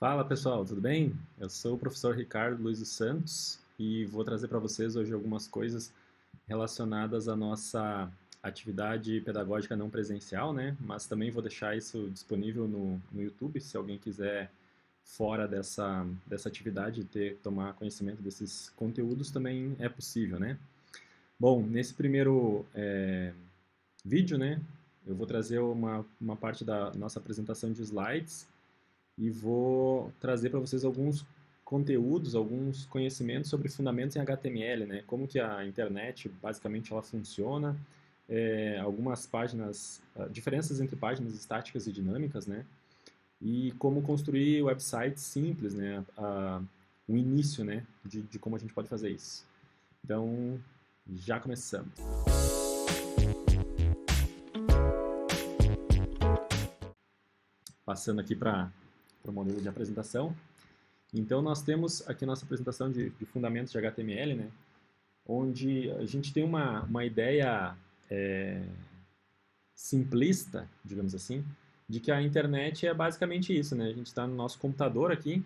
Fala pessoal, tudo bem? Eu sou o professor Ricardo Luiz dos Santos e vou trazer para vocês hoje algumas coisas relacionadas à nossa atividade pedagógica não presencial, né? Mas também vou deixar isso disponível no YouTube, se alguém quiser, fora dessa atividade, tomar conhecimento desses conteúdos, também é possível, né? Bom, nesse primeiro vídeo, né, eu vou trazer uma parte da nossa apresentação de slides e vou trazer para vocês alguns conteúdos, alguns conhecimentos sobre fundamentos em HTML, né? Como que a internet, basicamente, ela funciona, algumas páginas, diferenças entre páginas estáticas e dinâmicas, né? E como construir websites simples, né? O início, né? De como a gente pode fazer isso. Então, já começamos. Passando aqui para o modelo de apresentação. Então, nós temos aqui nossa apresentação de fundamentos de HTML, né? Onde a gente tem uma ideia simplista, digamos assim, de que a internet é basicamente isso, né? A gente está no nosso computador aqui,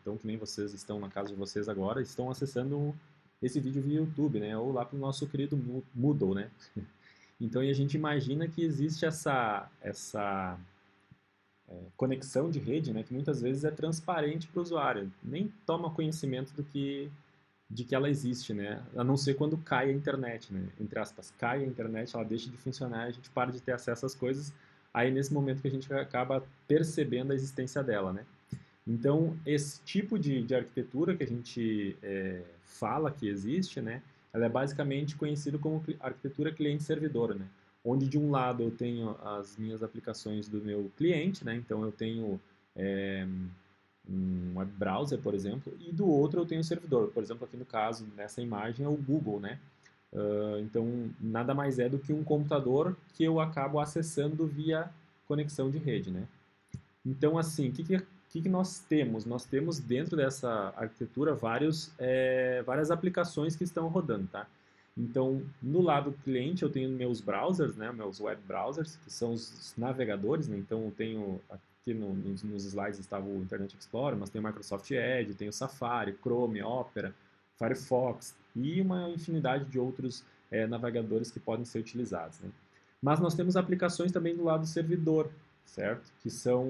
então que nem vocês estão na casa de vocês agora, estão acessando esse vídeo via YouTube, né? Ou lá para o nosso querido Moodle, né? Então, e a gente imagina que existe essa conexão de rede, né, que muitas vezes é transparente para o usuário, nem toma conhecimento de que ela existe, né, a não ser quando cai a internet, né, entre aspas, cai a internet, ela deixa de funcionar, a gente para de ter acesso às coisas, aí nesse momento que a gente acaba percebendo a existência dela, né. Então, esse tipo de arquitetura que a gente fala que existe, né, ela é basicamente conhecida como arquitetura cliente-servidor, né, onde de um lado eu tenho as minhas aplicações do meu cliente, né, então eu tenho um web browser, por exemplo, e do outro eu tenho o servidor. Por exemplo, aqui no caso, nessa imagem é o Google, né, então nada mais é do que um computador que eu acabo acessando via conexão de rede, né. Então, assim, o que nós temos? Nós temos dentro dessa arquitetura várias aplicações que estão rodando, tá? Então, no lado cliente, eu tenho meus browsers, né, meus web browsers, que são os navegadores, né? Então, eu tenho aqui nos slides estava o Internet Explorer, mas tem o Microsoft Edge, tem o Safari, Chrome, Opera, Firefox e uma infinidade de outros navegadores que podem ser utilizados, né? Mas nós temos aplicações também do lado servidor, certo? Que são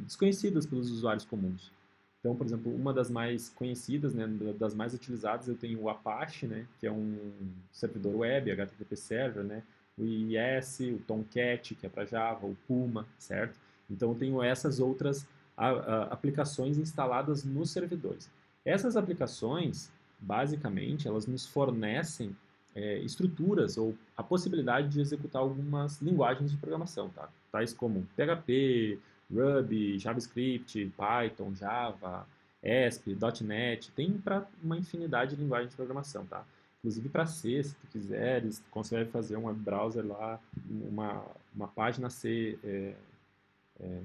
desconhecidas pelos usuários comuns. Então, por exemplo, uma das mais conhecidas, né, das mais utilizadas, eu tenho o Apache, né, que é um servidor web, HTTP Server, né, o IIS, o Tomcat, que é para Java, o Puma, certo? Então, eu tenho essas outras aplicações instaladas nos servidores. Essas aplicações, basicamente, elas nos fornecem estruturas ou a possibilidade de executar algumas linguagens de programação, tá? Tais como PHP, Ruby, JavaScript, Python, Java, ESP, .NET, tem para uma infinidade de linguagens de programação, tá? Inclusive para C, se tu quiseres, tu consegue fazer um web browser lá, uma página C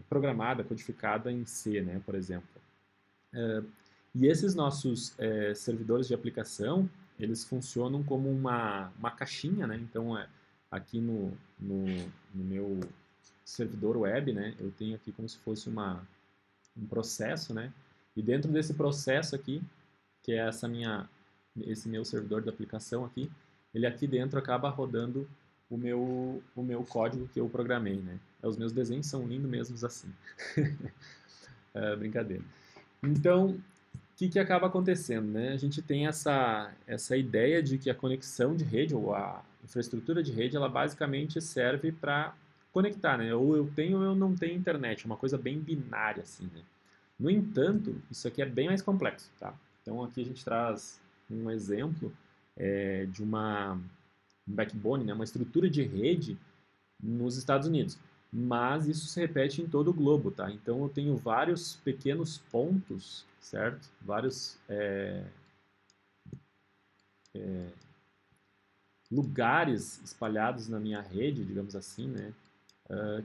programada, codificada em C, né, por exemplo. E esses nossos servidores de aplicação, eles funcionam como uma caixinha, né? Então, aqui no meu servidor web, né, eu tenho aqui como se fosse um processo, né? E dentro desse processo aqui, que é esse meu servidor de aplicação aqui, ele aqui dentro acaba rodando o meu código que eu programei, né? Os meus desenhos são lindos mesmo assim. Brincadeira. Então, que acaba acontecendo, né? A gente tem essa ideia de que a conexão de rede, ou a infraestrutura de rede, ela basicamente serve para conectar, né? Ou eu tenho ou eu não tenho internet, é uma coisa bem binária, assim, né? No entanto, isso aqui é bem mais complexo, tá? Então, aqui a gente traz um exemplo de um backbone, né? Uma estrutura de rede nos Estados Unidos. Mas isso se repete em todo o globo, tá? Então eu tenho vários pequenos pontos, certo? Vários lugares espalhados na minha rede, digamos assim, né?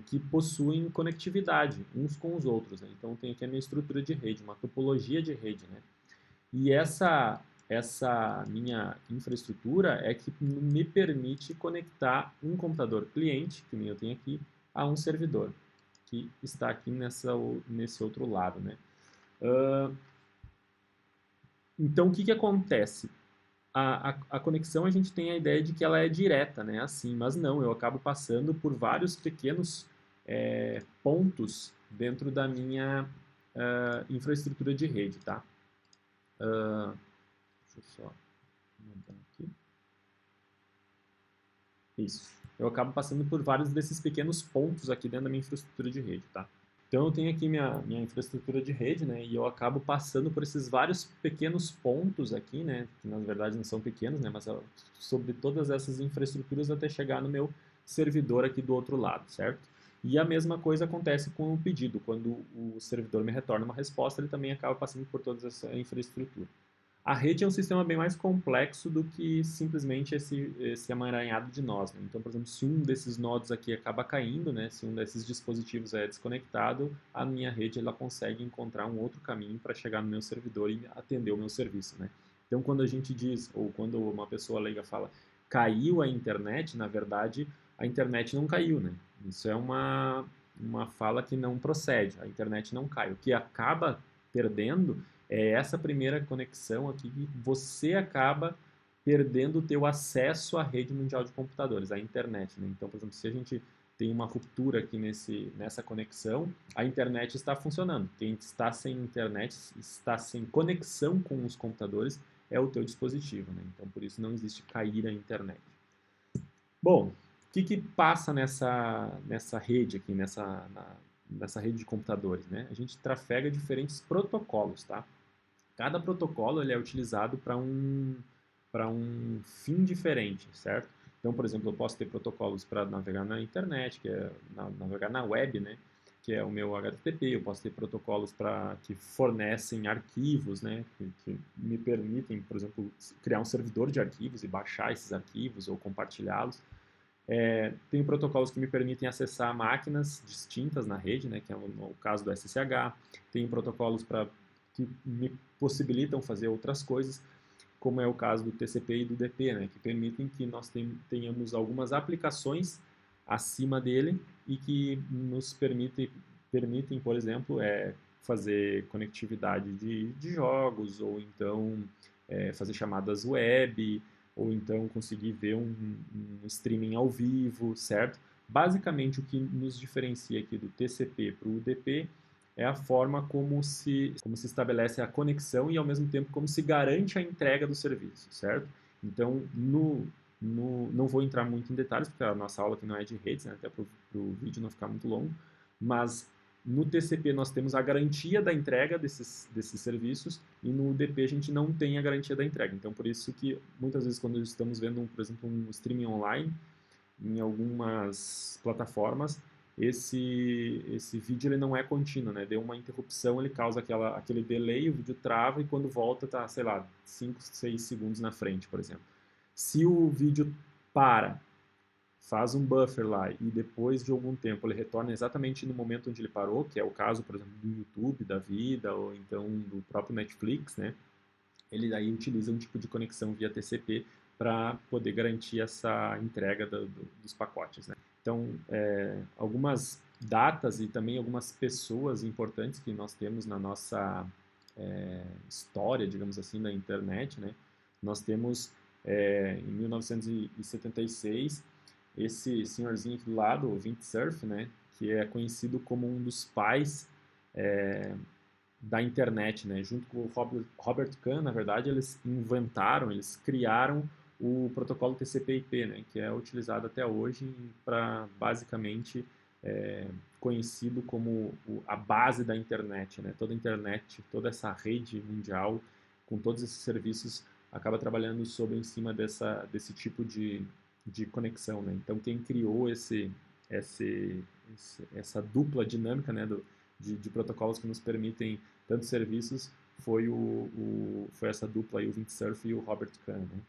Que possuem conectividade uns com os outros, né? Então tem aqui a minha estrutura de rede, uma topologia de rede, né? E essa minha infraestrutura é que me permite conectar um computador cliente, que nem eu tenho aqui, a um servidor, que está aqui nesse outro lado, né? Então, o que acontece? A conexão, a gente tem a ideia de que ela é direta, né? Assim, mas não, eu acabo passando por vários pequenos pontos dentro da minha infraestrutura de rede, tá? Deixa eu só mudar aqui. Isso. Eu acabo passando por vários desses pequenos pontos aqui dentro da minha infraestrutura de rede, tá? Então eu tenho aqui minha infraestrutura de rede, né? E eu acabo passando por esses vários pequenos pontos aqui, né? Que na verdade não são pequenos, né? Mas sobre todas essas infraestruturas até chegar no meu servidor aqui do outro lado, certo? E a mesma coisa acontece com o pedido. Quando o servidor me retorna uma resposta, ele também acaba passando por toda essa infraestrutura. A rede é um sistema bem mais complexo do que simplesmente esse emaranhado de nós, né? Então, por exemplo, se um desses nodos aqui acaba caindo, né? Se um desses dispositivos é desconectado, a minha rede ela consegue encontrar um outro caminho para chegar no meu servidor e atender o meu serviço, né? Então, quando a gente diz, ou quando uma pessoa leiga fala, caiu a internet, na verdade, a internet não caiu, né? Isso é uma fala que não procede, a internet não cai. O que acaba perdendo é essa primeira conexão aqui que você acaba perdendo o teu acesso à rede mundial de computadores, à internet, né? Então, por exemplo, se a gente tem uma ruptura aqui nessa conexão, a internet está funcionando. Quem está sem internet, está sem conexão com os computadores, é o teu dispositivo, né? Então, por isso não existe cair a internet. Bom, o que passa nessa rede aqui, nessa rede de computadores, né? A gente trafega diferentes protocolos, tá? Cada protocolo ele é utilizado para um fim diferente, certo? Então, por exemplo, eu posso ter protocolos para navegar na internet, que é navegar na web, né? Que é o meu HTTP. Eu posso ter protocolos que fornecem arquivos, né? Que me permitem, por exemplo, criar um servidor de arquivos e baixar esses arquivos ou compartilhá-los. Tem protocolos que me permitem acessar máquinas distintas na rede, né, que é o caso do SSH. Tem protocolos que me possibilitam fazer outras coisas, como é o caso do TCP e do DP, né, que permitem que nós tenhamos algumas aplicações acima dele e que nos permitem, por exemplo, fazer conectividade de jogos, ou então fazer chamadas web, ou então conseguir ver um streaming ao vivo, certo? Basicamente, o que nos diferencia aqui do TCP para o UDP é a forma como se estabelece a conexão e, ao mesmo tempo, como se garante a entrega do serviço, certo? Então, não vou entrar muito em detalhes, porque a nossa aula aqui não é de redes, né? Até para o vídeo não ficar muito longo, mas no TCP nós temos a garantia da entrega desses serviços e no UDP a gente não tem a garantia da entrega. Então, por isso que muitas vezes quando estamos vendo, por exemplo, um streaming online em algumas plataformas, esse vídeo ele não é contínuo, né? Deu uma interrupção, ele causa aquele delay, o vídeo trava e quando volta tá, sei lá, 5, 6 segundos na frente, por exemplo. Se o vídeo faz um buffer lá e depois de algum tempo ele retorna exatamente no momento onde ele parou, que é o caso, por exemplo, do YouTube da vida ou então do próprio Netflix, né? Ele aí utiliza um tipo de conexão via TCP para poder garantir essa entrega dos pacotes, né? Então, algumas datas e também algumas pessoas importantes que nós temos na nossa história, digamos assim, da internet, né? Nós temos, em 1976, esse senhorzinho aqui do lado, o Vint Cerf, né, que é conhecido como um dos pais da internet, né, junto com o Robert Kahn, na verdade, eles criaram o protocolo TCP/IP, né, que é utilizado até hoje para basicamente conhecido como a base da internet, né, toda a internet, toda essa rede mundial com todos esses serviços acaba trabalhando em cima desse tipo de conexão, né? Então, quem criou essa dupla dinâmica, né, de protocolos que nos permitem tantos serviços foi essa dupla aí, o Vint Cerf e o Robert Kahn, né?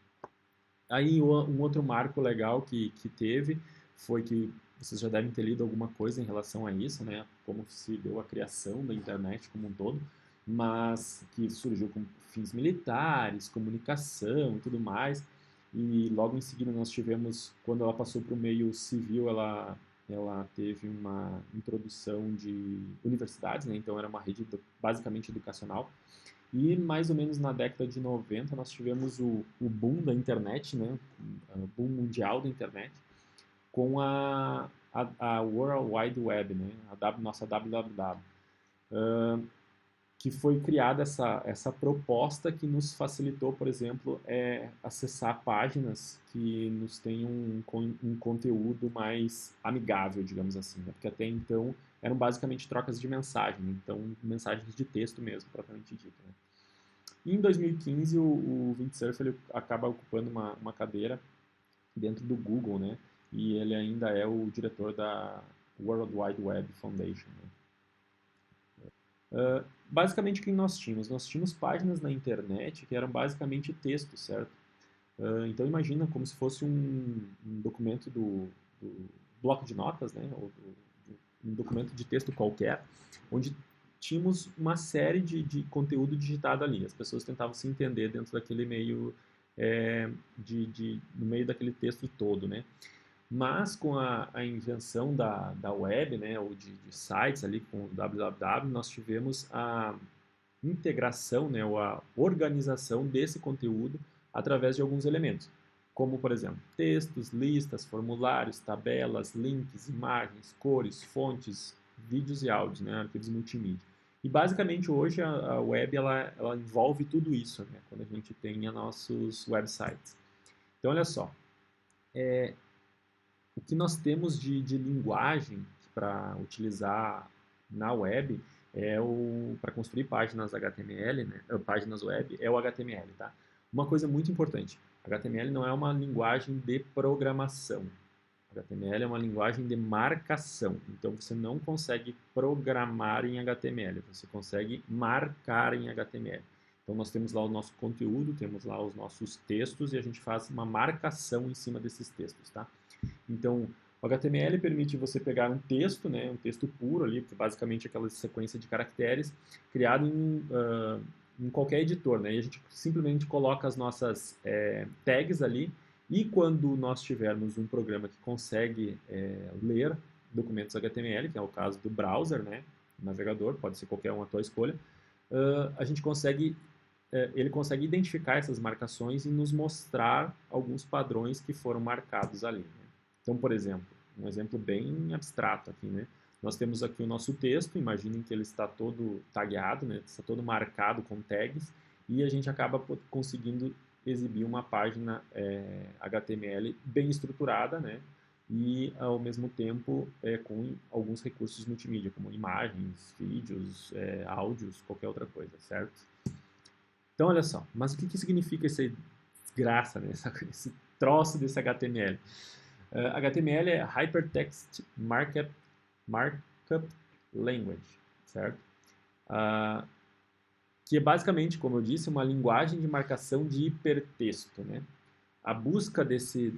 Aí, um outro marco legal que teve foi que vocês já devem ter lido alguma coisa em relação a isso, né? Como se deu a criação da internet como um todo, mas que surgiu com fins militares, comunicação e tudo mais. E logo em seguida nós tivemos, quando ela passou para o meio civil, ela ela teve uma introdução de universidades, né? Então era uma rede basicamente educacional. E mais ou menos na década de 90 nós tivemos o boom da internet, né? O boom mundial da internet, com a World Wide Web, né? Nossa www. Que foi criada essa proposta que nos facilitou, por exemplo, acessar páginas que nos têm um conteúdo mais amigável, digamos assim, né? Porque até então eram basicamente trocas de mensagem, então mensagens de texto mesmo, propriamente dito, né? E em 2015 o Windsurf ele acaba ocupando uma cadeira dentro do Google, né? E ele ainda é o diretor da World Wide Web Foundation, né? Basicamente, o que nós tínhamos? Nós tínhamos páginas na internet que eram basicamente texto, certo? Então, imagina como se fosse um documento do bloco de notas, né? Ou um documento de texto qualquer, onde tínhamos uma série de conteúdo digitado ali. As pessoas tentavam se entender dentro daquele meio, no meio daquele texto todo, né? Mas com a invenção da web, né, ou de sites ali com o www, nós tivemos a integração, né, ou a organização desse conteúdo através de alguns elementos, como, por exemplo, textos, listas, formulários, tabelas, links, imagens, cores, fontes, vídeos e áudios, né, arquivos multimídia. E basicamente hoje a web ela envolve tudo isso, né, quando a gente tem nossos websites. Então, olha só, o que nós temos de linguagem para utilizar na web para construir páginas HTML, né, páginas web, é o HTML, tá? Uma coisa muito importante, HTML não é uma linguagem de programação. HTML é uma linguagem de marcação. Então você não consegue programar em HTML, você consegue marcar em HTML. Então nós temos lá o nosso conteúdo, temos lá os nossos textos e a gente faz uma marcação em cima desses textos, tá? Então, o HTML permite você pegar um texto, né, um texto puro ali, que basicamente é aquela sequência de caracteres, criado em qualquer editor, né, e a gente simplesmente coloca as nossas tags ali, e quando nós tivermos um programa que consegue ler documentos HTML, que é o caso do browser, né, navegador, pode ser qualquer um à tua escolha, a gente consegue ele consegue identificar essas marcações e nos mostrar alguns padrões que foram marcados ali, né? Então, por exemplo, um exemplo bem abstrato aqui, né? Nós temos aqui o nosso texto, imaginem que ele está todo tagueado, né? Está todo marcado com tags, e a gente acaba conseguindo exibir uma página HTML bem estruturada, né? E, ao mesmo tempo, com alguns recursos multimídia, como imagens, vídeos, áudios, qualquer outra coisa, certo? Então, olha só, mas o que significa essa desgraça, né? Esse troço desse HTML? HTML é Hypertext Markup Language, certo? Que é basicamente, como eu disse, uma linguagem de marcação de hipertexto, né? A busca desse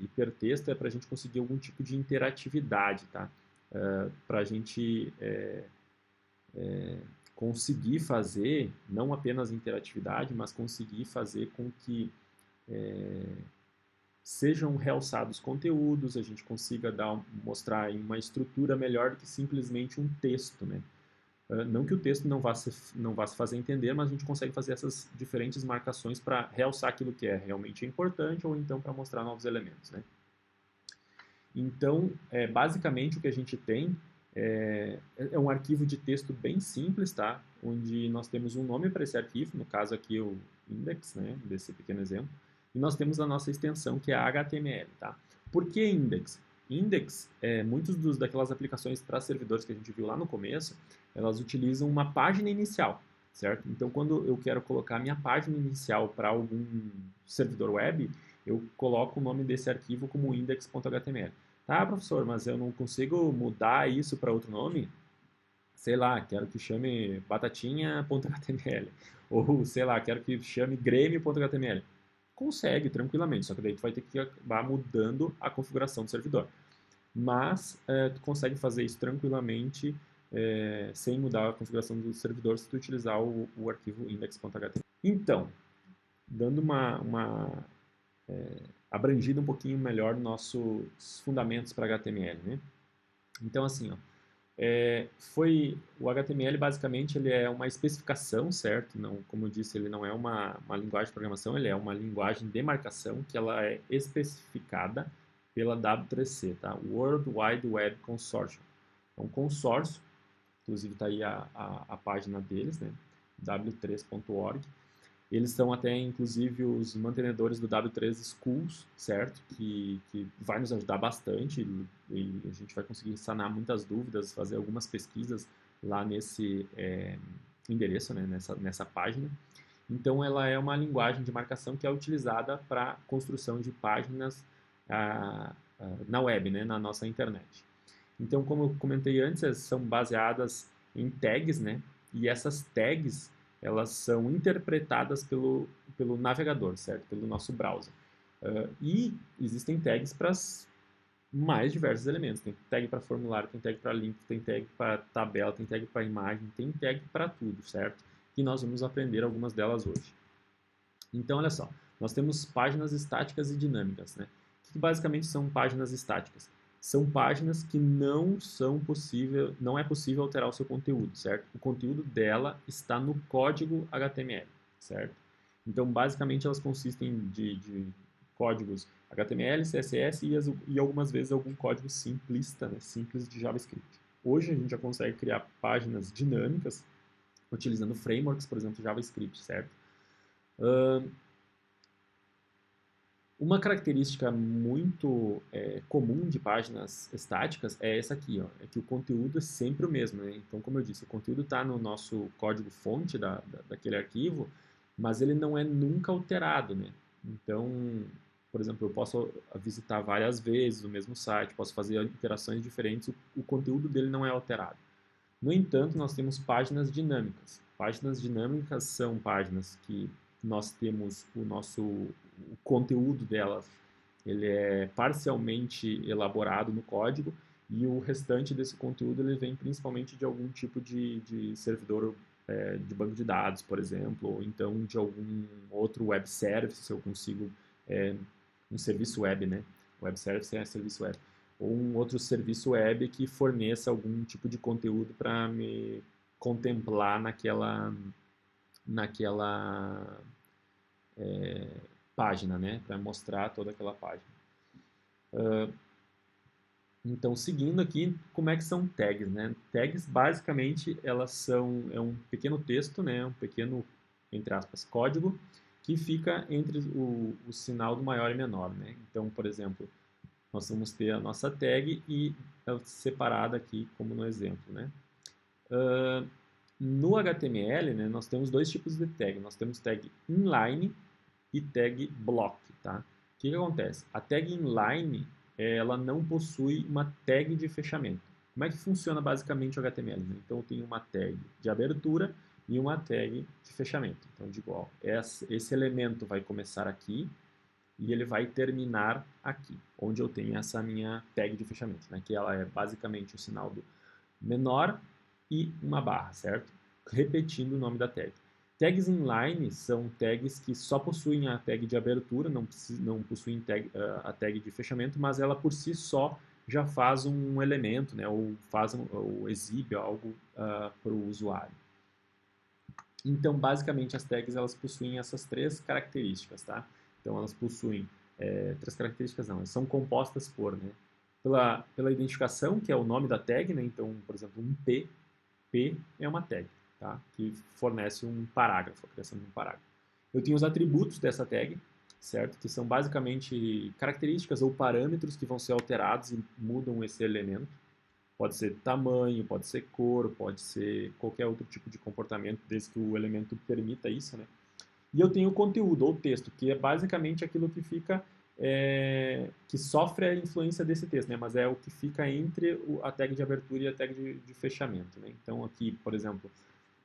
hipertexto é para a gente conseguir algum tipo de interatividade, tá? Para a gente conseguir fazer, não apenas interatividade, mas conseguir fazer com que sejam realçados conteúdos, a gente consiga mostrar uma estrutura melhor do que simplesmente um texto, né? Não que o texto não vá se fazer entender, mas a gente consegue fazer essas diferentes marcações para realçar aquilo que é realmente importante ou então para mostrar novos elementos, né? Então, basicamente o que a gente tem é um arquivo de texto bem simples, tá? Onde nós temos um nome para esse arquivo, no caso aqui o index, né? Desse pequeno exemplo. E nós temos a nossa extensão, que é a HTML, tá? Por que index? Index, muitos daquelas aplicações para servidores que a gente viu lá no começo, elas utilizam uma página inicial, certo? Então, quando eu quero colocar a minha página inicial para algum servidor web, eu coloco o nome desse arquivo como index.html. Tá, professor, mas eu não consigo mudar isso para outro nome? Sei lá, quero que chame batatinha.html. Ou, sei lá, quero que chame grêmio.html. Consegue, tranquilamente, só que daí tu vai ter que acabar mudando a configuração do servidor. Mas tu consegue fazer isso tranquilamente sem mudar a configuração do servidor se tu utilizar o arquivo index.html. Então, dando abrangido um pouquinho melhor nossos fundamentos para HTML, né? Então, assim, ó, o HTML basicamente ele é uma especificação, certo? Não, como eu disse, ele não é uma linguagem de programação, ele é uma linguagem de marcação que ela é especificada pela W3C, tá? World Wide Web Consortium. É um consórcio, inclusive está aí a página deles, né? w3.org. Eles são até, inclusive, os mantenedores do W3 Schools, certo? Que vai nos ajudar bastante e a gente vai conseguir sanar muitas dúvidas, fazer algumas pesquisas lá nesse endereço, né? nessa página. Então, ela é uma linguagem de marcação que é utilizada para construção de páginas na web, né? Na nossa internet. Então, como eu comentei antes, elas são baseadas em tags, né? E essas tags elas são interpretadas pelo navegador, certo? Pelo nosso browser. E existem tags para mais diversos elementos. Tem tag para formulário, tem tag para link, tem tag para tabela, tem tag para imagem, tem tag para tudo, certo? E nós vamos aprender algumas delas hoje. Então, olha só, nós temos páginas estáticas e dinâmicas, né? O que basicamente são páginas estáticas? São páginas que não é possível alterar o seu conteúdo, certo? O conteúdo dela está no código HTML, certo? Então, basicamente, elas consistem de códigos HTML, CSS e algumas vezes algum código simplista, né? Simples de JavaScript. Hoje a gente já consegue criar páginas dinâmicas utilizando frameworks, por exemplo, JavaScript, certo? Uma característica muito comum de páginas estáticas é essa aqui, ó, é que o conteúdo é sempre o mesmo, né? Então, como eu disse, o conteúdo está no nosso código-fonte daquele arquivo, mas ele não é nunca alterado, né? Então, por exemplo, eu posso visitar várias vezes o mesmo site, posso fazer interações diferentes, o conteúdo dele não é alterado. No entanto, nós temos páginas dinâmicas. Páginas dinâmicas são páginas que nós temos o conteúdo delas, ele é parcialmente elaborado no código e o restante desse conteúdo ele vem principalmente de algum tipo de servidor de banco de dados, por exemplo, ou então de algum outro web service, se eu consigo um serviço web, né? Web service é serviço web ou um outro serviço web que forneça algum tipo de conteúdo para me contemplar naquela página, né? Para mostrar toda aquela página. Então, seguindo aqui, como é que são tags, né? Tags, basicamente, elas são um pequeno texto, né? Um pequeno, entre aspas, código, que fica entre o sinal do maior e menor, né? Então, por exemplo, nós vamos ter a nossa tag e separada aqui, como no exemplo, né? No HTML, né, nós temos dois tipos de tag. Nós temos tag inline e tag block, tá? O que acontece? A tag inline, ela não possui uma tag de fechamento. Como é que funciona basicamente o HTML? Né? Então, eu tenho uma tag de abertura e uma tag de fechamento. Então, digo, ó, esse elemento vai começar aqui e ele vai terminar aqui, onde eu tenho essa minha tag de fechamento, né? Que ela é basicamente o sinal do menor e uma barra, certo? Repetindo o nome da tag. Tags inline são tags que só possuem a tag de abertura, não possuem a tag de fechamento, mas ela por si só já faz um elemento, né, ou exibe algo para o usuário. Então, basicamente, as tags elas possuem essas três características, tá? Então, elas possuem três características, não, elas são compostas por, né, pela identificação, que é o nome da tag, né? Então, por exemplo, um P é uma tag, tá? Que fornece um parágrafo, a criação de um parágrafo. Eu tenho os atributos dessa tag, certo? Que são basicamente características ou parâmetros que vão ser alterados e mudam esse elemento. Pode ser tamanho, pode ser cor, pode ser qualquer outro tipo de comportamento, desde que o elemento permita isso, né? E eu tenho o conteúdo, ou texto, que é basicamente aquilo que fica, que sofre a influência desse texto, né? Mas é o que fica entre a tag de abertura e a tag de fechamento, né? Então aqui, por exemplo,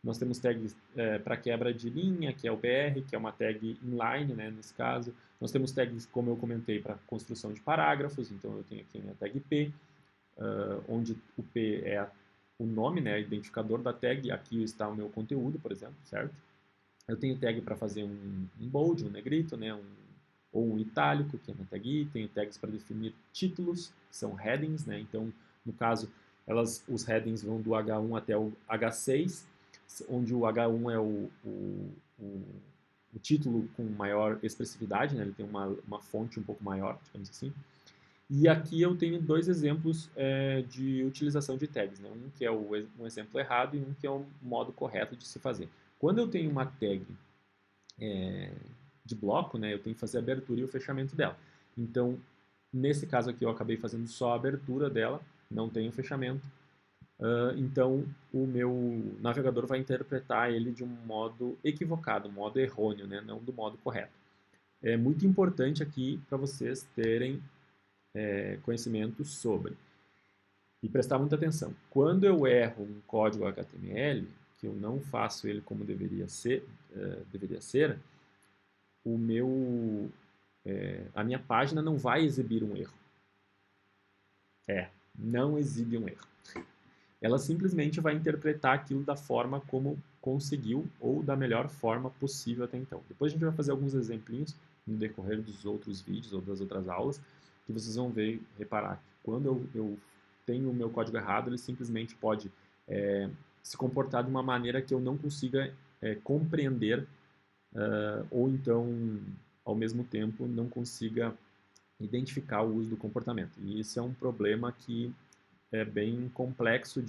nós temos tags para quebra de linha, que é o BR, que é uma tag inline, né, nesse caso. Nós temos tags, como eu comentei, para construção de parágrafos, então eu tenho aqui a minha tag P, onde o P é o nome, né, identificador da tag, aqui está o meu conteúdo, por exemplo, certo? Eu tenho tag para fazer um bold, um negrito, né, ou um itálico, que é na tag I, tenho tags para definir títulos, que são headings, né? Então, no caso, os headings vão do H1 até o H6, onde o H1 é o título com maior expressividade, né? Ele tem uma fonte um pouco maior, digamos assim. E aqui eu tenho dois exemplos de utilização de tags, né? Um que é um exemplo errado e um que é o modo correto de se fazer. Quando eu tenho uma tag de bloco, né, eu tenho que fazer a abertura e o fechamento dela. Então, nesse caso aqui, eu acabei fazendo só a abertura dela, não tenho fechamento. Então, o meu navegador vai interpretar ele de um modo equivocado, um modo errôneo, né, não do modo correto. É muito importante aqui para vocês terem conhecimento sobre. E prestar muita atenção. Quando eu erro um código HTML, que eu não faço ele como deveria ser, a minha página não vai exibir um erro. Não exibe um erro. Ela simplesmente vai interpretar aquilo da forma como conseguiu ou da melhor forma possível até então. Depois a gente vai fazer alguns exemplinhos no decorrer dos outros vídeos ou das outras aulas que vocês vão reparar que quando eu tenho o meu código errado, ele simplesmente pode se comportar de uma maneira que eu não consiga compreender ou então, ao mesmo tempo, não consiga identificar o uso do comportamento. E isso é um problema que é bem complexo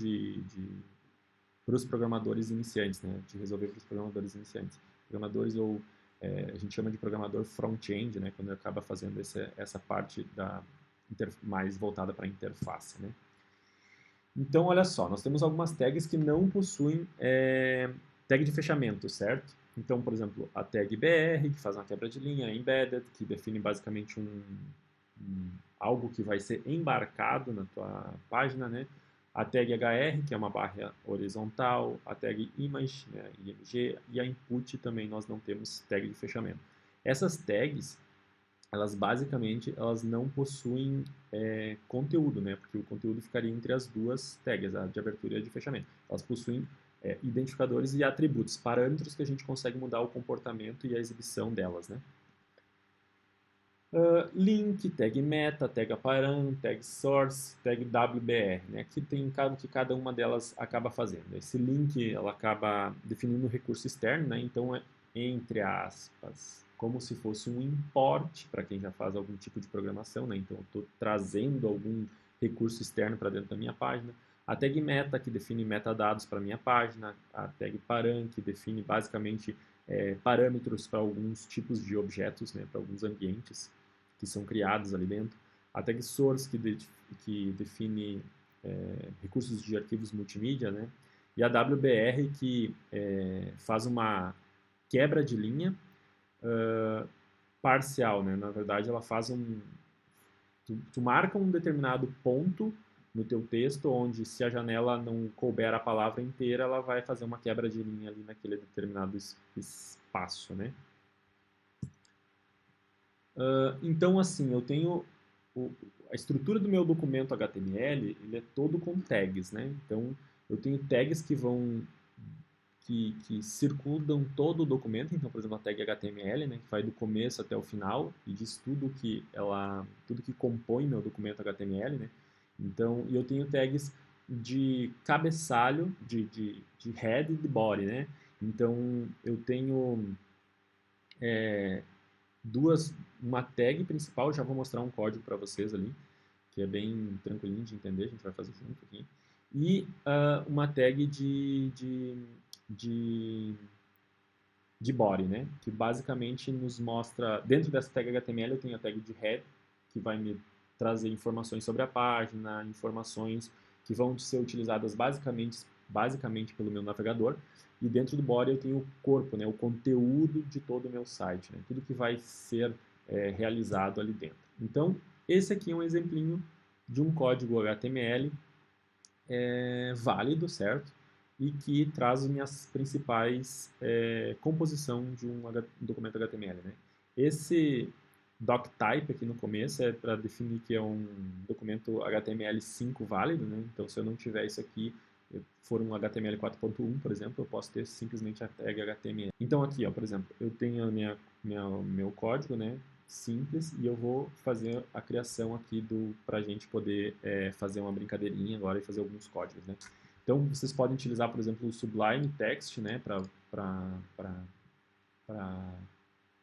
para os programadores iniciantes, né? De resolver para os programadores iniciantes. Programadores ou a gente chama de programador front-end, né? Quando acaba fazendo essa parte mais voltada para a interface, né? Então, olha só, nós temos algumas tags que não possuem tag de fechamento, certo? Então, por exemplo, a tag BR, que faz uma quebra de linha, a embedded, que define basicamente algo que vai ser embarcado na tua página, né? A tag HR, que é uma barra horizontal, a tag image, né, IMG, e a input também nós não temos tag de fechamento. Essas tags, elas basicamente não possuem conteúdo, né? Porque o conteúdo ficaria entre as duas tags, a de abertura e a de fechamento. Elas possuem identificadores e atributos, parâmetros que a gente consegue mudar o comportamento e a exibição delas, né? Link, tag meta, tag aparam, tag source, tag WBR, né? Que tem que cada uma delas acaba fazendo. Esse link ela acaba definindo um recurso externo, né? Então é entre aspas, como se fosse um import para quem já faz algum tipo de programação, né? Então eu estou trazendo algum recurso externo para dentro da minha página. A tag meta que define metadados para minha página, a tag param que define basicamente parâmetros para alguns tipos de objetos, né? Para alguns ambientes que são criados ali dentro, a tag source que define recursos de arquivos multimídia, né? E a WBR que faz uma quebra de linha parcial, né? Na verdade, ela faz tu marca um determinado ponto no teu texto, onde se a janela não couber a palavra inteira, ela vai fazer uma quebra de linha ali naquele determinado espaço, né? Então, assim, eu tenho a estrutura do meu documento HTML, ele é todo com tags, né? Então, eu tenho tags que circundam todo o documento. Então, por exemplo, a tag HTML, né, que vai do começo até o final e diz tudo que compõe meu documento HTML, né? Então, eu tenho tags de cabeçalho, de head e de body, né? Então, eu tenho uma tag principal, já vou mostrar um código para vocês ali, que é bem tranquilinho de entender, a gente vai fazer junto aqui. E uma tag de body, né? Que basicamente nos mostra, dentro dessa tag HTML eu tenho a tag de head, que vai me trazer informações sobre a página, informações que vão ser utilizadas basicamente pelo meu navegador. E dentro do body eu tenho o corpo, né? O conteúdo de todo o meu site, né? Tudo que vai ser realizado ali dentro. Então, esse aqui é um exemplinho de um código HTML válido, certo? E que traz minhas principais composição de um documento HTML, né? Esse doctype aqui no começo é para definir que é um documento HTML5 válido, né? Então, se eu não tiver isso aqui, for um HTML 4.1, por exemplo, eu posso ter simplesmente a tag HTML. Então, aqui, ó, por exemplo, eu tenho meu código, né? simples e eu vou fazer a criação aqui para a gente poder fazer uma brincadeirinha agora e fazer alguns códigos, né? Então, vocês podem utilizar, por exemplo, o Sublime Text, né, para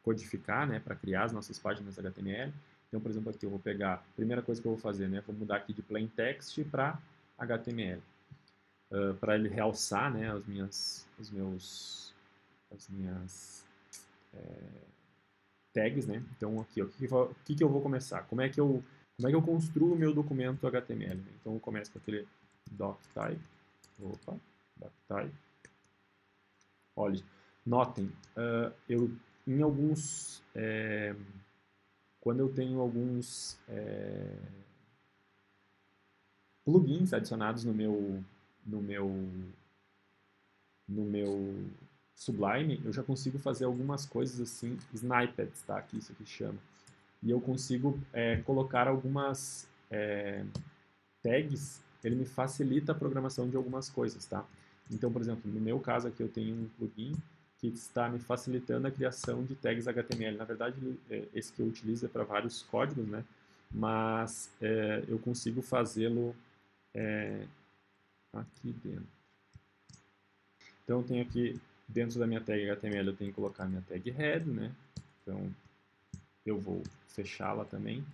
codificar, né, para criar as nossas páginas HTML. Então, por exemplo, aqui eu vou pegar, a primeira coisa que eu vou fazer, né, vou mudar aqui de plain text para HTML, para ele realçar, né, as minhas tags, né? Então, aqui, ó, o que eu vou começar? Como é que eu construo o meu documento HTML? Né? Então, eu começo com aquele doctype. Opa, doctype. Olha, notem, eu em alguns quando eu tenho alguns plugins adicionados no meu Sublime, eu já consigo fazer algumas coisas assim, snippets, tá? Que isso aqui chama. E eu consigo colocar algumas tags, ele me facilita a programação de algumas coisas, tá? Então, por exemplo, no meu caso aqui eu tenho um plugin que está me facilitando a criação de tags HTML. Na verdade, esse que eu utilizo é para vários códigos, né? Mas eu consigo fazê-lo aqui dentro. Então, eu tenho aqui, dentro da minha tag HTML, eu tenho que colocar minha tag head, né? Então, eu vou fechá-la também.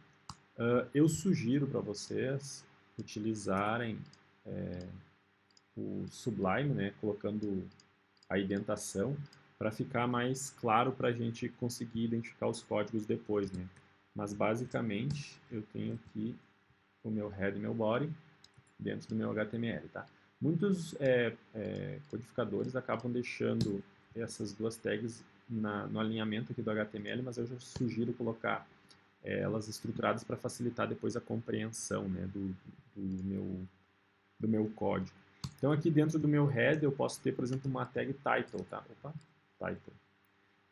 Eu sugiro para vocês utilizarem o Sublime, né? Colocando a indentação, para ficar mais claro para a gente conseguir identificar os códigos depois, né? Mas, basicamente, eu tenho aqui o meu head e meu body dentro do meu HTML, tá? Muitos codificadores acabam deixando essas duas tags no alinhamento aqui do HTML, mas eu já sugiro colocar elas estruturadas para facilitar depois a compreensão, né, do meu código. Então aqui dentro do meu head eu posso ter, por exemplo, uma tag title, tá? Opa, title.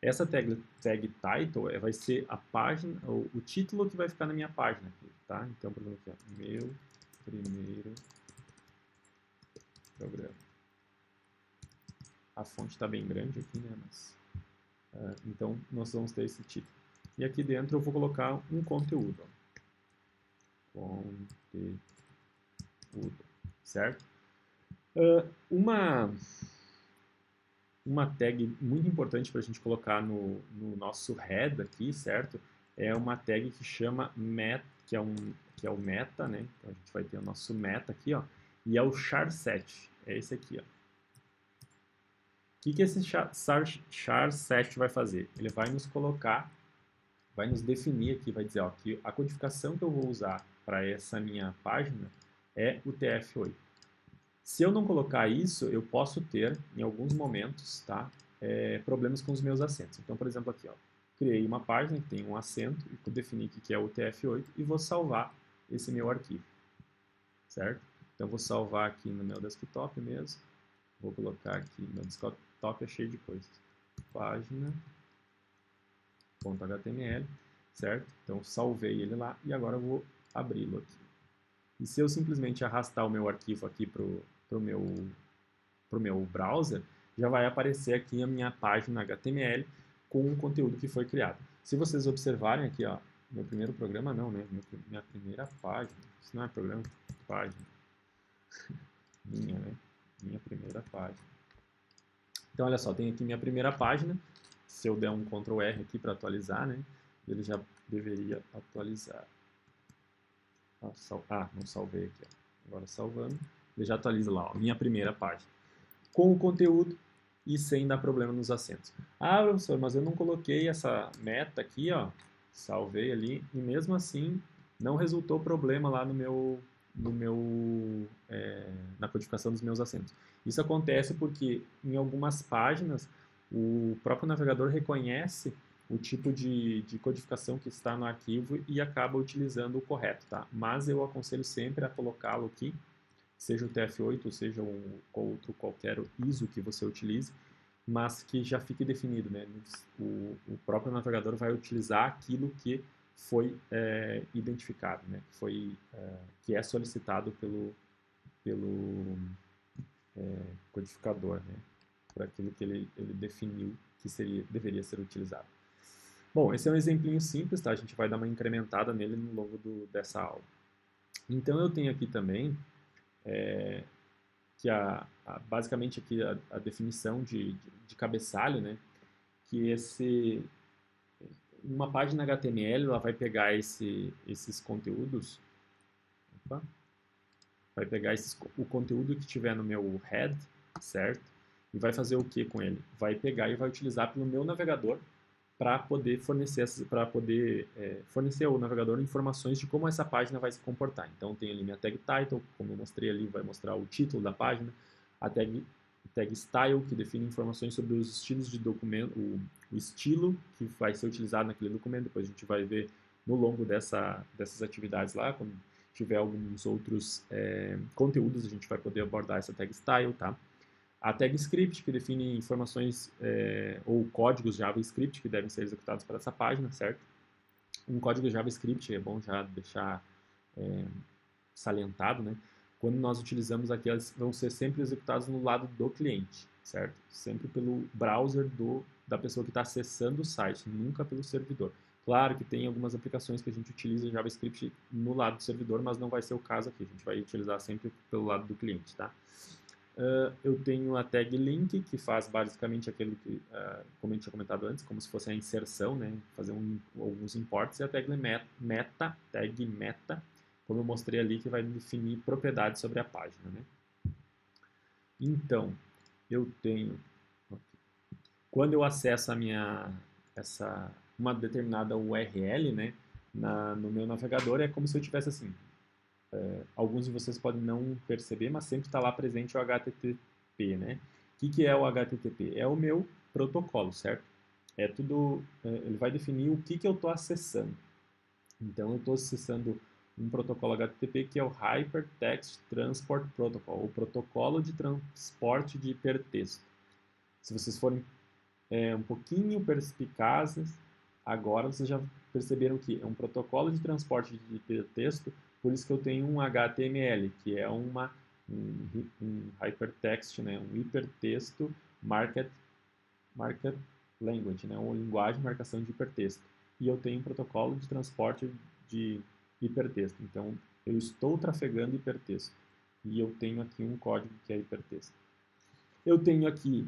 Essa tag title vai ser a página, o título que vai ficar na minha página, aqui, tá? Então, por exemplo, aqui, ó, meu primeiro programa. A fonte está bem grande aqui, né? Mas, então, nós vamos ter esse título. E aqui dentro eu vou colocar um conteúdo. Ó. Conteúdo, certo? Uma tag muito importante para a gente colocar no nosso head aqui, certo? É uma tag que chama met, que é o meta, né? Então a gente vai ter o nosso meta aqui, ó, e é o charset, é esse aqui, ó. O que esse charset vai fazer? Ele vai nos colocar, vai nos definir aqui, vai dizer, ó, que a codificação que eu vou usar para essa minha página é o TF8. Se eu não colocar isso, eu posso ter, em alguns momentos, tá, problemas com os meus acentos. Então, por exemplo, aqui, ó, criei uma página que tem um acento, e vou definir o que é o TF8 e vou salvar esse meu arquivo, certo? Então, vou salvar aqui no meu desktop mesmo. Vou colocar aqui, meu desktop é cheio de coisas. Página.html, certo? Então, salvei ele lá e agora eu vou abri-lo aqui. E se eu simplesmente arrastar o meu arquivo aqui para o meu browser, já vai aparecer aqui a minha página HTML com o conteúdo que foi criado. Se vocês observarem aqui, ó, meu primeiro programa não, né? Minha primeira página. Isso não é programa, página. Né? Minha primeira página. Então, olha só, tem aqui minha primeira página. Se eu der um Ctrl R aqui para atualizar, né? Ele já deveria atualizar. Não salvei aqui, ó. Agora salvando. Ele já atualiza lá, ó, minha primeira página. Com o conteúdo e sem dar problema nos acentos. Ah, professor, mas eu não coloquei essa meta aqui, ó. Salvei ali e mesmo assim não resultou problema lá na codificação dos meus acentos. Isso acontece porque em algumas páginas o próprio navegador reconhece o tipo de codificação que está no arquivo e acaba utilizando o correto, tá? Mas eu aconselho sempre a colocá-lo aqui, seja o TF8, ou seja um outro qualquer ISO que você utilize, mas que já fique definido, né? O próprio navegador vai utilizar aquilo que foi identificado, né? Que é solicitado pelo codificador, né? Por aquilo que ele definiu que deveria ser utilizado. Bom, esse é um exemplinho simples, tá? A gente vai dar uma incrementada nele no longo dessa aula. Então, eu tenho aqui também que basicamente aqui a definição de cabeçalho, né? Que uma página HTML ela vai pegar esses conteúdos, opa, vai pegar o conteúdo que tiver no meu head, certo? E vai fazer o que com ele? Vai pegar e vai utilizar pelo meu navegador para poder fornecer ao navegador informações de como essa página vai se comportar. Então tem ali minha tag title, como eu mostrei ali, vai mostrar o título da página, a tag style, que define informações sobre os estilos de documento, o estilo que vai ser utilizado naquele documento. Depois a gente vai ver no longo dessas atividades lá, quando tiver alguns outros conteúdos, a gente vai poder abordar essa tag style, tá? A tag script, que define informações ou códigos JavaScript que devem ser executados para essa página, certo? Um código JavaScript, é bom já deixar salientado, né? Quando nós utilizamos aqui, elas vão ser sempre executados no lado do cliente, certo? Sempre pelo browser da pessoa que está acessando o site, nunca pelo servidor. Claro que tem algumas aplicações que a gente utiliza JavaScript no lado do servidor, mas não vai ser o caso aqui. A gente vai utilizar sempre pelo lado do cliente, tá? Eu tenho a tag link, que faz basicamente aquilo que, como a gente tinha comentado antes, como se fosse a inserção, né? Fazer alguns imports, e a tag meta, como eu mostrei ali, que vai definir propriedades sobre a página, né? Então, eu tenho, quando eu acesso uma determinada URL, né, no meu navegador, é como se eu tivesse assim, alguns de vocês podem não perceber, mas sempre está lá presente o HTTP, né? O que é o HTTP? É o meu protocolo, certo? Ele vai definir o que eu estou acessando. Então, eu estou acessando um protocolo HTTP que é o Hypertext Transport Protocol, o protocolo de transporte de hipertexto. Se vocês forem um pouquinho perspicazes, agora vocês já perceberam que é um protocolo de transporte de hipertexto. Por isso que eu tenho um HTML, que é um hypertext, né, um hipertexto markup language, né, uma linguagem de marcação de hipertexto. E eu tenho um protocolo de transporte de hipertexto. Então, eu estou trafegando hipertexto. E eu tenho aqui um código que é hipertexto. Eu tenho aqui,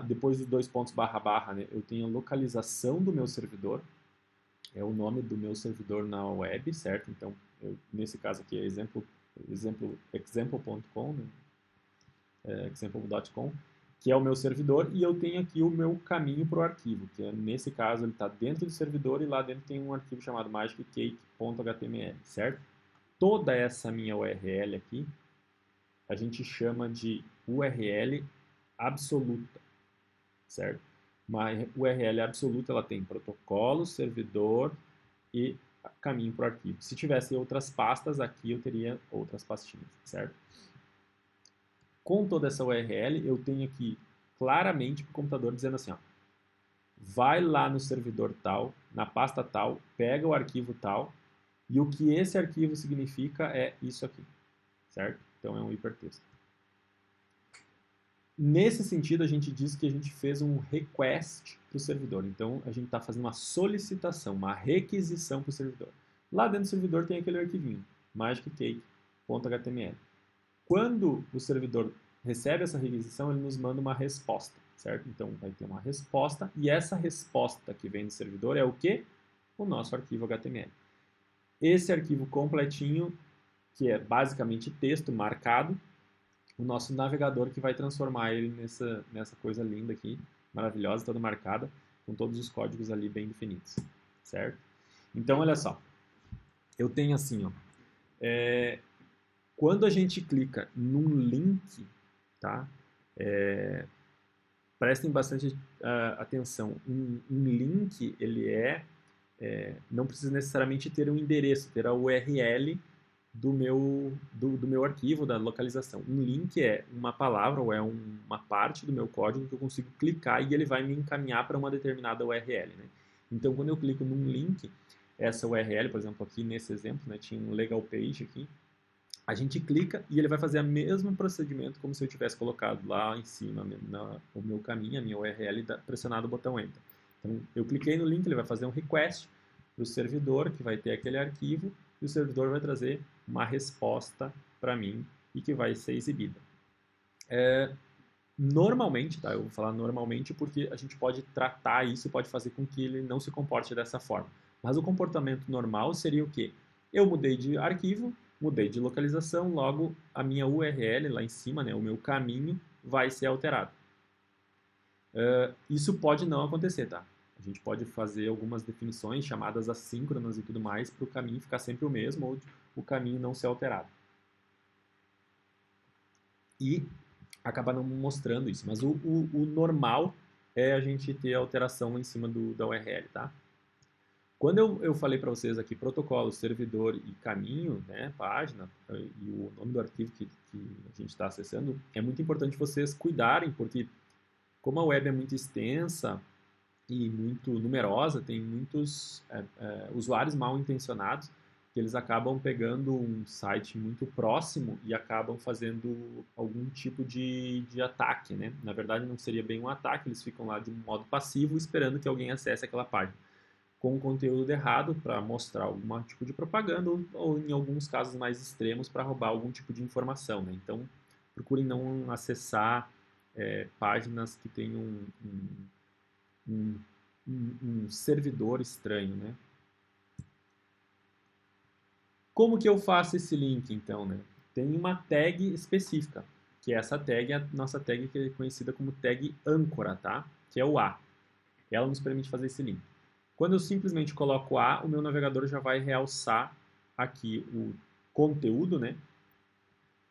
depois dos dois pontos barra barra, né, eu tenho a localização do meu servidor. É o nome do meu servidor na web, certo? Então, nesse caso aqui é example.com, né? Example.com, que é o meu servidor, e eu tenho aqui o meu caminho para o arquivo, que nesse caso ele está dentro do servidor e lá dentro tem um arquivo chamado magiccake.html, certo? Toda essa minha URL aqui, a gente chama de URL absoluta, certo? Uma URL absoluta, ela tem protocolo, servidor e caminho para o arquivo. Se tivesse outras pastas, aqui eu teria outras pastinhas, certo? Com toda essa URL, eu tenho aqui claramente para o computador dizendo assim, ó, vai lá no servidor tal, na pasta tal, pega o arquivo tal, e o que esse arquivo significa é isso aqui, certo? Então é um hipertexto. Nesse sentido, a gente diz que a gente fez um request para o servidor. Então, a gente está fazendo uma solicitação, uma requisição para o servidor. Lá dentro do servidor tem aquele arquivinho, magiccake.html. Quando o servidor recebe essa requisição, ele nos manda uma resposta, certo? Então, vai ter uma resposta, e essa resposta que vem do servidor é o quê? O nosso arquivo HTML. Esse arquivo completinho, que é basicamente texto marcado, o nosso navegador que vai transformar ele nessa coisa linda aqui, maravilhosa, toda marcada, com todos os códigos ali bem definidos, certo? Então, olha só, eu tenho assim, ó, quando a gente clica num link, tá? Prestem bastante atenção, um link, ele não precisa necessariamente ter um endereço, ter a URL do meu arquivo, da localização. Um link é uma palavra ou é uma parte do meu código que eu consigo clicar e ele vai me encaminhar para uma determinada URL, né? Então, quando eu clico num link, essa URL, por exemplo, aqui nesse exemplo, né, tinha um legal page aqui, a gente clica e ele vai fazer o mesmo procedimento como se eu tivesse colocado lá em cima o meu caminho, a minha URL, pressionado o botão Enter. Então, eu cliquei no link, ele vai fazer um request para o servidor, que vai ter aquele arquivo, e o servidor vai trazer uma resposta para mim e que vai ser exibida. Normalmente, tá? Eu vou falar normalmente porque a gente pode tratar isso e pode fazer com que ele não se comporte dessa forma. Mas o comportamento normal seria o quê? Eu mudei de arquivo, mudei de localização, logo a minha URL lá em cima, né, o meu caminho, vai ser alterado. Isso pode não acontecer, tá? A gente pode fazer algumas definições chamadas assíncronas e tudo mais para o caminho ficar sempre o mesmo ou o caminho não ser alterado. E acaba não mostrando isso, mas o normal é a gente ter alteração em cima da URL, tá? Quando eu falei para vocês aqui protocolo, servidor e caminho, né, página, e o nome do arquivo que a gente está acessando, é muito importante vocês cuidarem, porque como a web é muito extensa e muito numerosa, tem muitos usuários mal intencionados, que eles acabam pegando um site muito próximo e acabam fazendo algum tipo de ataque, né? Na verdade, não seria bem um ataque, eles ficam lá de um modo passivo esperando que alguém acesse aquela página com conteúdo errado para mostrar algum tipo de propaganda ou em alguns casos mais extremos, para roubar algum tipo de informação, né? Então, procurem não acessar páginas que tenham um servidor estranho, né? Como que eu faço esse link, então, né? Tem uma tag específica, que essa tag é a nossa tag que é conhecida como tag âncora, tá? Que é o A. Ela nos permite fazer esse link. Quando eu simplesmente coloco A, o meu navegador já vai realçar aqui o conteúdo, né?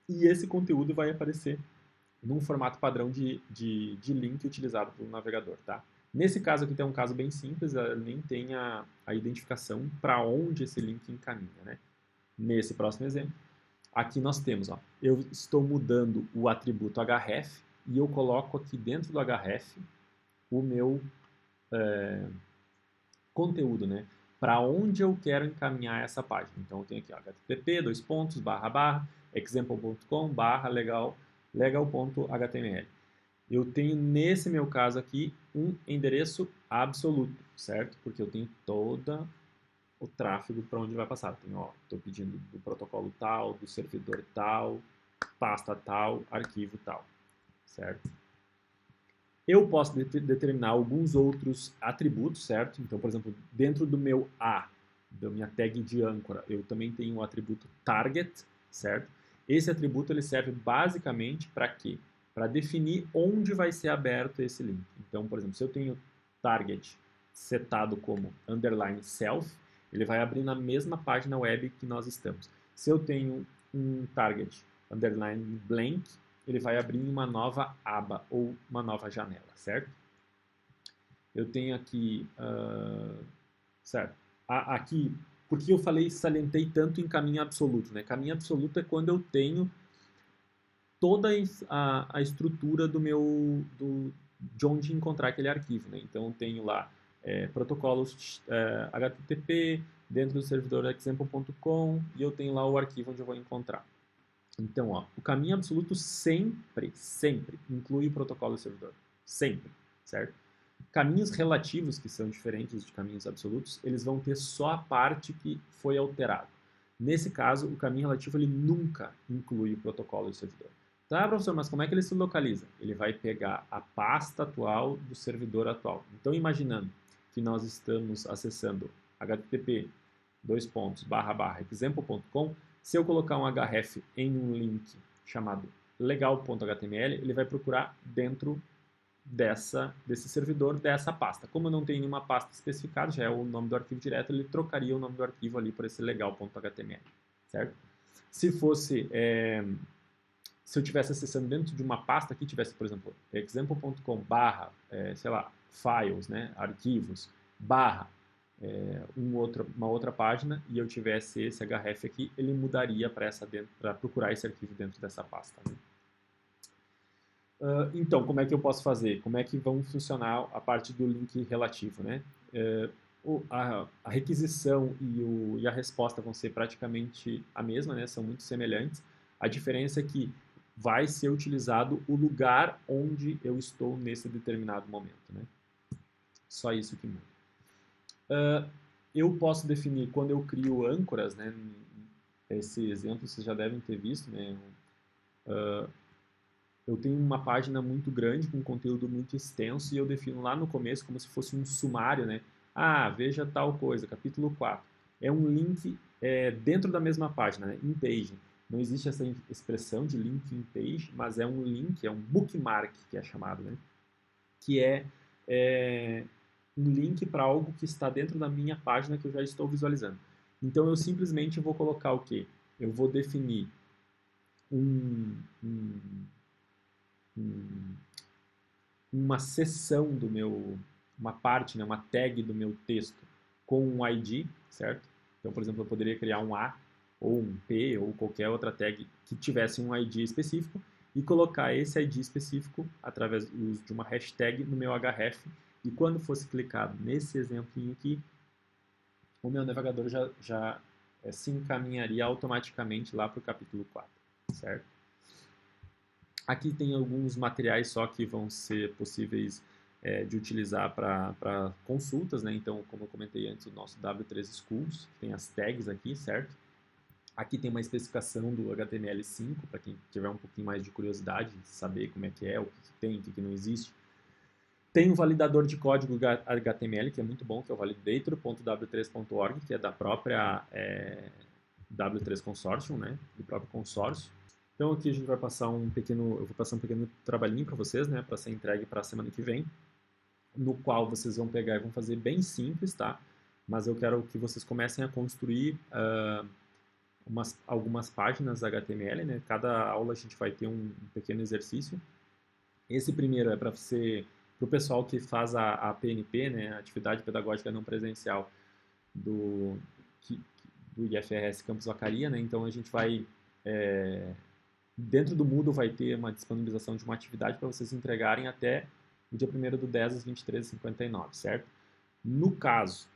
E esse conteúdo vai aparecer num formato padrão de link utilizado pelo navegador, tá? Nesse caso aqui tem um caso bem simples, nem tem a identificação para onde esse link encaminha, né? Nesse próximo exemplo, aqui nós temos, ó, eu estou mudando o atributo href e eu coloco aqui dentro do href o meu conteúdo, né? Para onde eu quero encaminhar essa página. Então eu tenho aqui ó, http:// example.com legal.html. Eu tenho, nesse meu caso aqui, um endereço absoluto, certo? Porque eu tenho todo o tráfego para onde vai passar. Estou pedindo do protocolo tal, do servidor tal, pasta tal, arquivo tal, certo? Eu posso determinar alguns outros atributos, certo? Então, por exemplo, dentro do meu A, da minha tag de âncora, eu também tenho o atributo target, certo? Esse atributo ele serve basicamente para quê? Para definir onde vai ser aberto esse link. Então, por exemplo, se eu tenho target setado como _self, ele vai abrir na mesma página web que nós estamos. Se eu tenho um target _blank, ele vai abrir uma nova aba ou uma nova janela, certo? Eu tenho aqui, certo? Aqui, porque eu salientei tanto em caminho absoluto, né? Caminho absoluto é quando eu tenho toda a estrutura de onde encontrar aquele arquivo, né? Então, eu tenho lá protocolos HTTP dentro do servidor example.com e eu tenho lá o arquivo onde eu vou encontrar. Então, ó, o caminho absoluto sempre inclui o protocolo do servidor. Sempre, certo? Caminhos relativos, que são diferentes de caminhos absolutos, eles vão ter só a parte que foi alterada. Nesse caso, o caminho relativo ele nunca inclui o protocolo do servidor. Tá, professor, mas como é que ele se localiza? Ele vai pegar a pasta atual do servidor atual. Então, imaginando que nós estamos acessando http://example.com, se eu colocar um href em um link chamado legal.html, ele vai procurar dentro desse servidor, dessa pasta. Como eu não tenho nenhuma pasta especificada, já é o nome do arquivo direto, ele trocaria o nome do arquivo ali por esse legal.html, certo? Se fosse, se eu estivesse acessando dentro de uma pasta que tivesse, por exemplo, example.com sei lá, files, né, arquivos, uma outra página e eu tivesse esse href aqui, ele mudaria para procurar esse arquivo dentro dessa pasta. Né? Então, como é que eu posso fazer? Como é que vão funcionar a parte do link relativo? Né? A requisição e a resposta vão ser praticamente a mesma, né? São muito semelhantes. A diferença é que vai ser utilizado o lugar onde eu estou nesse determinado momento. Né? Só isso que muda. Eu posso definir, quando eu crio âncoras, né, esse exemplo vocês já devem ter visto, né, eu tenho uma página muito grande, com conteúdo muito extenso, e eu defino lá no começo como se fosse um sumário, né? Ah, veja tal coisa, capítulo 4. É um link dentro da mesma página, né? In page. Não existe essa expressão de link in page, mas é um link, é um bookmark que é chamado, né? Que é um link para algo que está dentro da minha página que eu já estou visualizando. Então eu simplesmente vou colocar o quê? Eu vou definir um uma seção do meu, uma parte, né, uma tag do meu texto com um ID, certo? Então, por exemplo, eu poderia criar um A ou um P ou qualquer outra tag que tivesse um ID específico e colocar esse ID específico através do uso de uma hashtag no meu href, e quando fosse clicado nesse exemplinho aqui, o meu navegador já se encaminharia automaticamente lá para o capítulo 4, certo? Aqui tem alguns materiais só que vão ser possíveis de utilizar para consultas, né? Então, como eu comentei antes, o nosso W3 Schools tem as tags aqui, certo? Aqui tem uma especificação do HTML5, para quem tiver um pouquinho mais de curiosidade, saber como é, o que tem, o que não existe. Tem um validador de código HTML, que é muito bom, que é o validator.w3.org, que é da própria W3 Consortium, né? Do próprio consórcio. Então aqui a gente vai passar eu vou passar um pequeno trabalhinho para vocês, né, para ser entregue para a semana que vem, no qual vocês vão pegar e vão fazer bem simples, tá? Mas eu quero que vocês comecem a construir algumas páginas HTML, né? Cada aula a gente vai ter um pequeno exercício. Esse primeiro é para o pessoal que faz a PNP, né, a Atividade Pedagógica Não Presencial do IFRS Campus Vacaria, né? Então a gente vai dentro do Moodle vai ter uma disponibilização de uma atividade para vocês entregarem até o dia 1º/10 às 23h59, certo? No caso,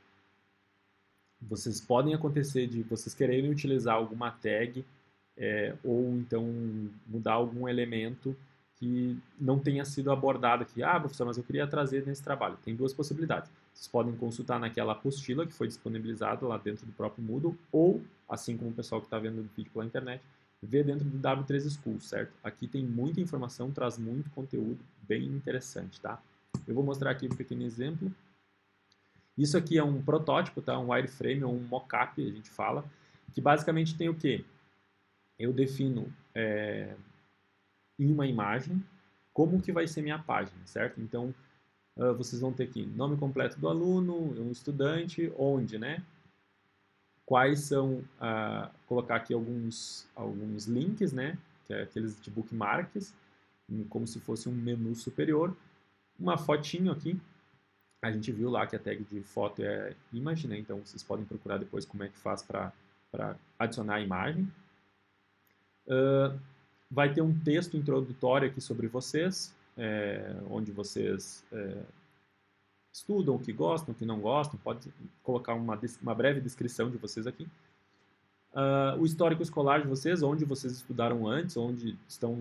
vocês podem acontecer de vocês quererem utilizar alguma tag ou então mudar algum elemento que não tenha sido abordado aqui. Ah, professor, mas eu queria trazer nesse trabalho. Tem duas possibilidades. Vocês podem consultar naquela apostila que foi disponibilizada lá dentro do próprio Moodle, ou, assim como o pessoal que está vendo o vídeo pela internet, ver dentro do W3 School, certo? Aqui tem muita informação, traz muito conteúdo bem interessante, tá? Eu vou mostrar aqui um pequeno exemplo. Isso aqui é um protótipo, tá? Um wireframe ou um mockup, a gente fala, que basicamente tem o quê? Eu defino em uma imagem como que vai ser minha página, certo? Então, vocês vão ter aqui nome completo do aluno, um estudante, onde, né? Quais são, colocar aqui alguns links, né? Que é aqueles de bookmarks, como se fosse um menu superior. Uma fotinho aqui. A gente viu lá que a tag de foto é image, né? Então vocês podem procurar depois como é que faz para adicionar a imagem. Vai ter um texto introdutório aqui sobre vocês, onde vocês estudam, o que gostam, o que não gostam, pode colocar uma breve descrição de vocês aqui. O histórico escolar de vocês, onde vocês estudaram antes, onde estão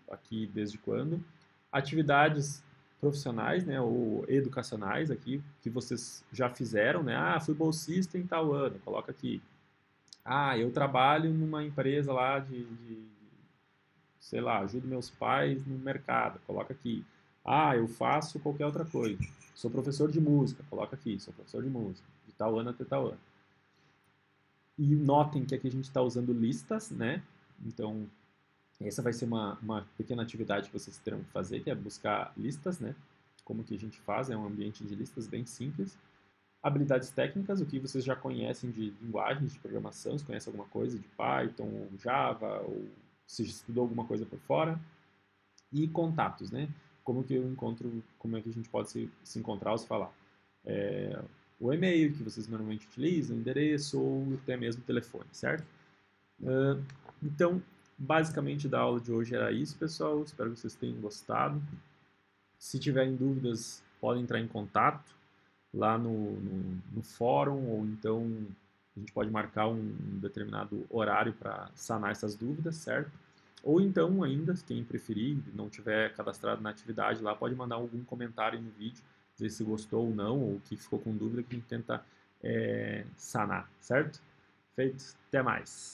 aqui desde quando. Atividades profissionais, né, ou educacionais aqui, que vocês já fizeram, né? Ah, fui bolsista em tal ano, coloca aqui. Ah, eu trabalho numa empresa lá sei lá, ajudo meus pais no mercado, coloca aqui. Ah, eu faço qualquer outra coisa. Sou professor de música, coloca aqui, sou professor de música, de tal ano até tal ano. E notem que aqui a gente está usando listas, né? Então, essa vai ser uma pequena atividade que vocês terão que fazer, que é buscar listas, né? Como que a gente faz, é um ambiente de listas bem simples. Habilidades técnicas, o que vocês já conhecem de linguagens de programação, se conhece alguma coisa de Python, ou Java, ou se estudou alguma coisa por fora. E contatos, né? Como que eu encontro, como é que a gente pode se encontrar ou se falar. O e-mail que vocês normalmente utilizam, o endereço ou até mesmo o telefone, certo? Então, basicamente da aula de hoje era isso, pessoal. Espero que vocês tenham gostado. Se tiverem dúvidas, podem entrar em contato lá no fórum, ou então a gente pode marcar um determinado horário para sanar essas dúvidas, certo? Ou então ainda, quem preferir, não tiver cadastrado na atividade lá, pode mandar algum comentário no vídeo ver se gostou ou não, ou que ficou com dúvida, que a gente tenta sanar, certo? Feito, até mais!